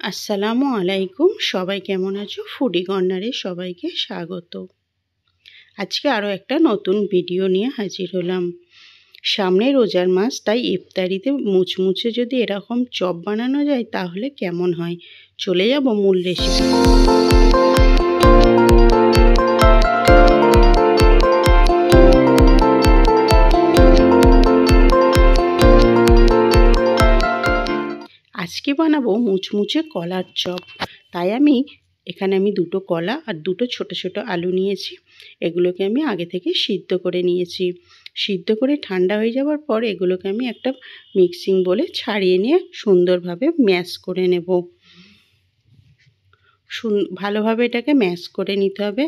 আসসালামু আলাইকুম। সবাই কেমন আছো? ফুডি কর্নারে সবাইকে স্বাগত। আজকে আরও একটা নতুন ভিডিও নিয়ে হাজির হলাম। সামনে রোজার মাস, তাই ইফতারিতে মুচমুচে যদি এরকম চপ বানানো যায় তাহলে কেমন হয়। চলে যাব মূল রেসিপি। আজকে বানাবো মুচমুচে কলার চপ। তাই এখানে দুটো কলা আর দুটো ছোট ছোট আলু নিয়েছি। এগুলোকে আমি আগে থেকে সিদ্ধ করে নিয়েছি। সিদ্ধ করে ঠান্ডা হয়ে যাওয়ার পর এগুলোকে আমি একটা মিক্সিং বোলে ছাড়িয়ে নিয়ে সুন্দরভাবে ম্যাশ করে নেব। ভালোভাবে এটাকে ম্যাশ করে নিতে হবে।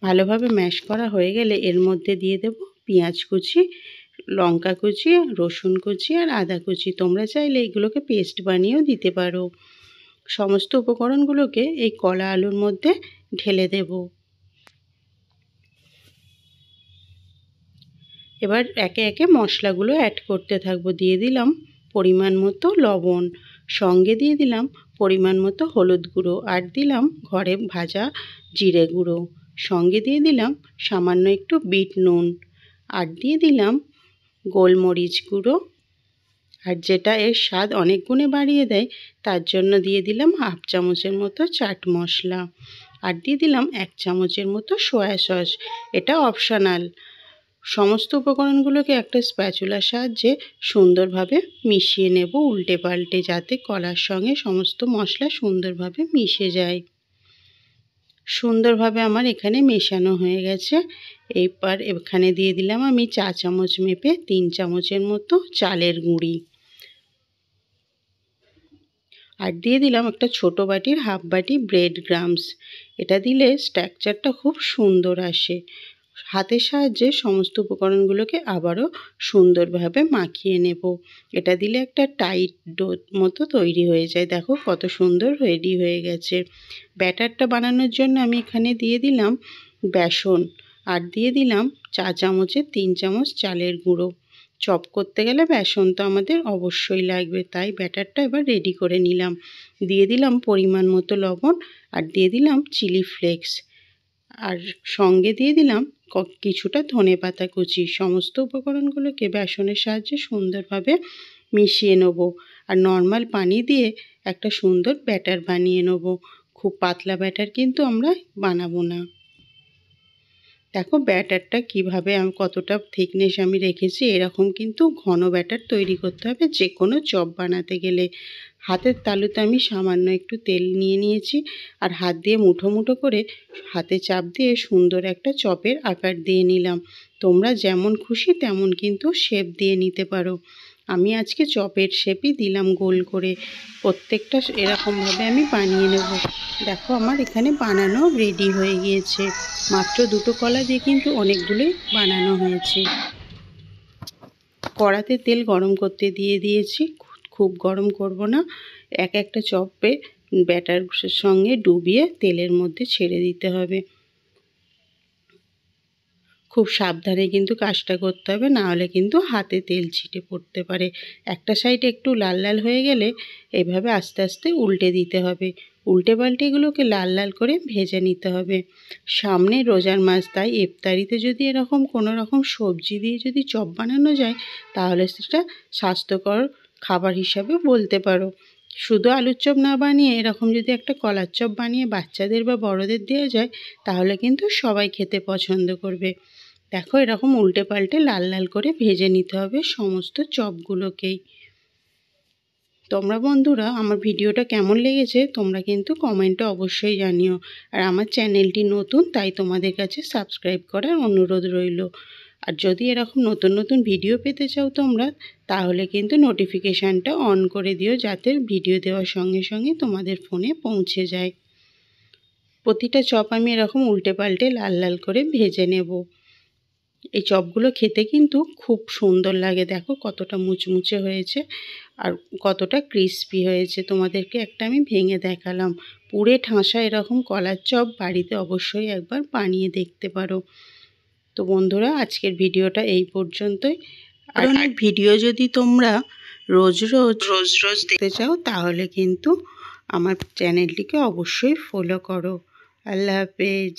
ভালোভাবে ম্যাশ করা হয়ে গেলে এর মধ্যে দিয়ে দেব পেঁয়াজ কুচি, লঙ্কা কুচি, রসুন কুচি আর আদা কুচি। তোমরা চাইলে এগুলোকে পেস্ট বানিয়েও দিতে পারো। সমস্ত উপকরণগুলোকে এই কলা আলুর মধ্যে ঢেলে দেব। এবার একে একে মশলাগুলো অ্যাড করতে থাকবো। দিয়ে দিলাম পরিমাণ মতো লবণ, সঙ্গে দিয়ে দিলাম পরিমাণ মতো হলুদ গুঁড়ো, আর দিলাম ঘরে ভাজা জিরে গুঁড়ো, সঙ্গে দিয়ে দিলাম সামান্য একটু বিট নুন, আর দিয়ে দিলাম গোলমরিচ গুঁড়ো, আর যেটা এর স্বাদ অনেক গুণে বাড়িয়ে দেয় তার জন্য দিয়ে দিলাম হাফ চামচের মতো চাট মশলা, আর দিয়ে দিলাম 1 চামচের মতো সয়া সস। এটা অপশনাল। সমস্ত উপকরণগুলোকে একটা স্প্যাচুলার সাহায্যে সুন্দরভাবে মিশিয়ে নেব উল্টে পাল্টে, যাতে কলার সঙ্গে সমস্ত মশলা সুন্দরভাবে মিশে যায়। সুন্দরভাবে আমার এখানে মেশানো হয়ে গেছে। এইবার এখানে দিয়ে দিলাম আমি 4 চামচ মেপে 3 চামচের মতো চালের গুঁড়ি, আর দিয়ে দিলাম একটা ছোট বাটির হাফ বাটি ব্রেড ক্রাম্বস। এটা দিলে স্ট্রাকচারটা খুব সুন্দর আসে। হাতের সাহায্যে সমস্ত উপকরণগুলোকে আবারও সুন্দরভাবে মাখিয়ে নেব। এটা দিলে একটা টাইট ডো মতো তৈরি হয়ে যায়। দেখো কত সুন্দর রেডি হয়ে গেছে। ব্যাটারটা বানানোর জন্য আমি এখানে দিয়ে দিলাম বেসন, আর দিয়ে দিলাম 4 চামচের 3 চামচ চালের গুঁড়ো। চপ করতে গেলে বেসন তো আমাদের অবশ্যই লাগবে, তাই ব্যাটারটা এবার রেডি করে নিলাম। দিয়ে দিলাম পরিমাণ মতো লবণ, আর দিয়ে দিলাম চিলি ফ্লেক্স, আর সঙ্গে দিয়ে দিলাম কিছুটা ধনেপাতা কুচি। সমস্ত উপকরণগুলোকে বেসনের সাহায্যে সুন্দরভাবে মিশিয়ে নেব, আর নর্মাল পানি দিয়ে একটা সুন্দর ব্যাটার বানিয়ে নেব। খুব পাতলা ব্যাটার কিন্তু আমরা বানাবো না। দেখো ব্যাটারটা কীভাবে কতটা থিকনেস আমি রেখেছি। এরকম কিন্তু ঘন ব্যাটার তৈরি করতে হবে যে কোনো চপ বানাতে গেলে। হাতের তালুতে আমি সামান্য একটু তেল নিয়ে নিয়েছি, আর হাত দিয়ে মুঠো মুঠো করে হাতে চাপ দিয়ে সুন্দর একটা চপের আকার দিয়ে নিলাম। তোমরা যেমন খুশি তেমন কিন্তু শেপ দিয়ে নিতে পারো। আমি আজকে চপের শেপই দিলাম গোল করে। প্রত্যেকটা এরকমভাবে আমি বানিয়ে নেব। দেখো আমার এখানে বানানো রেডি হয়ে গিয়েছে। মাত্র দুটো কলা দিয়ে কিন্তু অনেকগুলোই বানানো হয়েছে। কড়াতে তেল গরম করতে দিয়ে দিয়েছি। খুব গরম করব না। একটা চপে ব্যাটার সঙ্গে ডুবিয়ে তেলের মধ্যে ছেড়ে দিতে হবে। খুব সাবধানে কিন্তু কাজটা করতে হবে, না হলে কিন্তু হাতে তেল ছিটে পড়তে পারে। একটা সাইড একটু লাল লাল হয়ে গেলে এভাবে আস্তে আস্তে উল্টে দিতে হবে। উল্টে পাল্টে এগুলোকে লাল লাল করে ভেজে নিতে হবে। সামনে রোজার মাস, তাই ইফতারিতে যদি এরকম কোনো রকম সবজি দিয়ে যদি চপ বানানো যায় তাহলে সেটা স্বাস্থ্যকর খাবার হিসাবে বলতে পারো। শুধু আলুর চপ না বানিয়ে এরকম যদি একটা কলার চপ বানিয়ে বাচ্চাদের বা বড়দের দেওয়া যায় তাহলে কিন্তু সবাই খেতে পছন্দ করবে। দেখো এরকম উল্টে পাল্টে লাল লাল করে ভেজে নিতে হবে সমস্ত চপগুলোকেই। তোমরা বন্ধুরা আমার ভিডিওটা কেমন লেগেছে তোমরা কিন্তু কমেন্টে অবশ্যই জানিও। আর আমার চ্যানেলটি নতুন, তাই তোমাদের কাছে সাবস্ক্রাইব করার অনুরোধ রইল। আর যদি এরকম নতুন নতুন ভিডিও পেতে চাও তোমরা, তাহলে কিন্তু নোটিফিকেশানটা অন করে দিও, যাতে ভিডিও দেওয়ার সঙ্গে সঙ্গে তোমাদের ফোনে পৌঁছে যায়। প্রতিটা চপ আমি এরকম উল্টে পাল্টে লাল লাল করে ভেজে নেব। এই চপগুলো খেতে কিন্তু খুব সুন্দর লাগে। দেখো কতটা মুচমুচে হয়েছে আর কতটা ক্রিস্পি হয়েছে। তোমাদেরকে একটা আমি ভেঙে দেখালাম। পুরে ঠাসা এরকম কলার চপ বাড়িতে অবশ্যই একবার বানিয়ে দেখতে পারো। তো বন্ধুরা আজকের ভিডিওটা এই পর্যন্তই। আর ভিডিও যদি তোমরা রোজ রোজ দেখতে চাও তাহলে কিন্তু আমার চ্যানেলটিকে অবশ্যই ফলো করো। আল্লাহ হাফেজ।